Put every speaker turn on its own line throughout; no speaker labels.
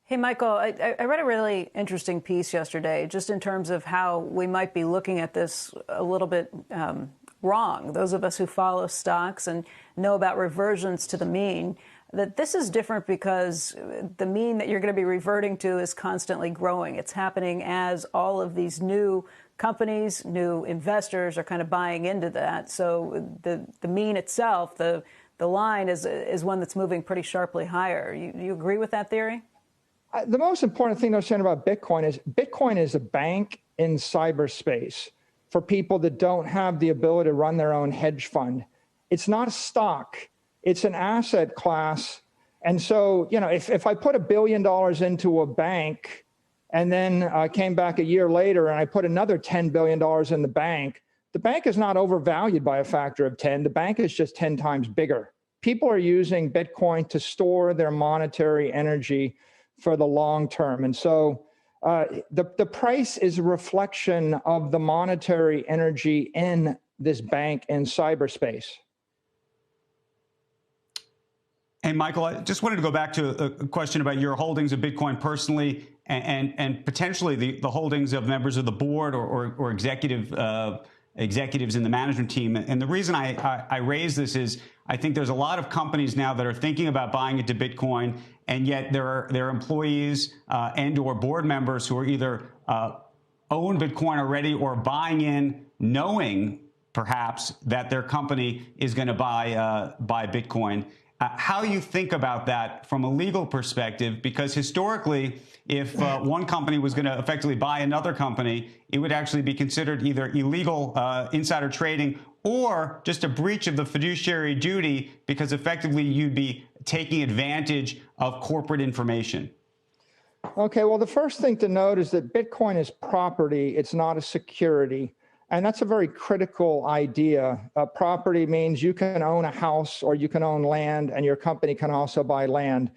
Hey, Michael, I read a really interesting piece yesterday, just in terms of how we might be looking at this a little bit wrong. Those of us who follow stocks and know about reversions to the mean, that this is different because the mean that you're going to be reverting to is constantly growing. It's happening as all of these new companies, new investors are kind of buying into that. So the mean itself, the line is one that's moving pretty sharply higher. You agree with that theory?
The most important thing to understand about Bitcoin is a bank in cyberspace for people that don't have the ability to run their own hedge fund. It's not a stock. It's an asset class. And so, you know, if I put $1 billion into a bank and then came back a year later and I put another $10 billion in the bank is not overvalued by a factor of 10. The bank is just 10 times bigger. People are using Bitcoin to store their monetary energy for the long term. And so the price is a reflection of the monetary energy in this bank in cyberspace.
Hey, Michael, I just wanted to go back to a question about your holdings of Bitcoin personally and potentially the holdings of members of the board or executives in the management team. And the reason I raise this is I think there's a lot of companies now that are thinking about buying into Bitcoin, and yet there are employees and or board members who are either own Bitcoin already or buying in knowing perhaps that their company is going to buy Bitcoin. How you think about that from a legal perspective, because historically, if one company was going to effectively buy another company, it would actually be considered either illegal insider trading or just a breach of the fiduciary duty, because effectively you'd be taking advantage of corporate information.
Okay, well, the first thing to note is that Bitcoin is property. It's not a security. And that's a very critical idea. Property means you can own a house or you can own land, and your company can also buy land.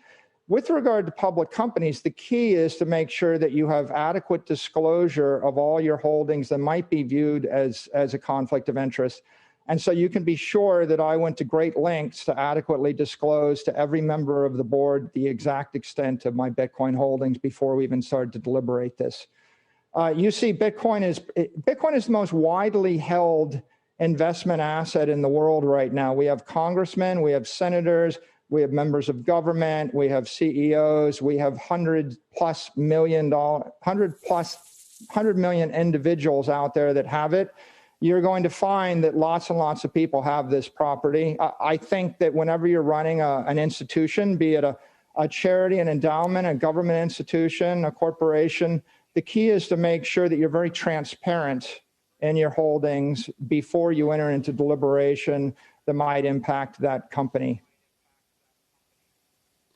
With regard to public companies, the key is to make sure that you have adequate disclosure of all your holdings that might be viewed as a conflict of interest. And so you can be sure that I went to great lengths to adequately disclose to every member of the board the exact extent of my Bitcoin holdings before we even started to deliberate this. You see, Bitcoin is the most widely held investment asset in the world right now. We have congressmen, we have senators, we have members of government, we have CEOs, we have 100 million individuals out there that have it. You're going to find that lots and lots of people have this property. I think that whenever you're running an institution, be it a charity, an endowment, a government institution, a corporation, the key is to make sure that you're very transparent in your holdings before you enter into deliberation that might impact that company.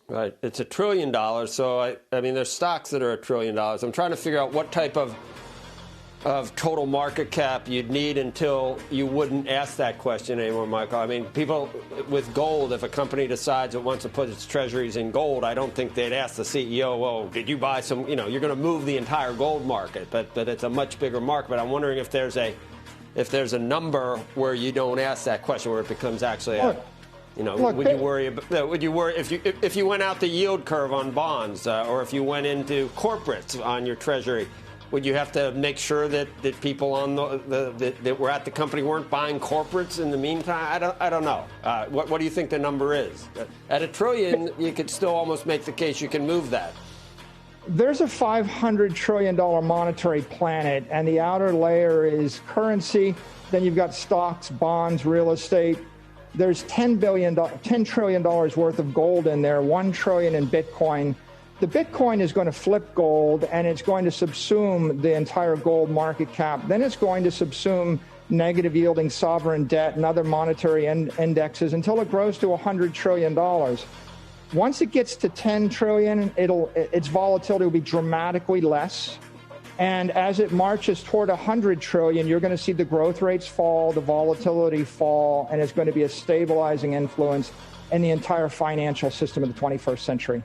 Right. It's $1 trillion. So, I mean, there's stocks that are $1 trillion. I'm trying to figure out what type of total market cap you'd need until you wouldn't ask that question anymore, Michael. I mean, people with gold, if a company decides it wants to put its treasuries in gold, I don't think they'd ask the CEO, well, did you buy some, you know, you're going to move the entire gold market, but it's a much bigger market. But I'm wondering if there's a number where you don't ask that question, where it becomes actually a, you know, would you worry if you went out the yield curve on bonds or if you went into corporates on your treasury? Would you have to make sure that people on that were at the company weren't buying corporates in the meantime? I don't know. What do you think the number is? At $1 trillion, you could still almost make the case you can move that.
There's a $500 trillion monetary planet, and the outer layer is currency. Then you've got stocks, bonds, real estate. There's $10 trillion worth of gold in there, $1 trillion in Bitcoin. The Bitcoin is going to flip gold, and it's going to subsume the entire gold market cap. Then it's going to subsume negative yielding sovereign debt and other monetary indexes until it grows to $100 trillion. Once it gets to 10 trillion, its volatility will be dramatically less. And as it marches toward 100 trillion, you're going to see the growth rates fall, the volatility fall, and it's going to be a stabilizing influence in the entire financial system of the 21st century.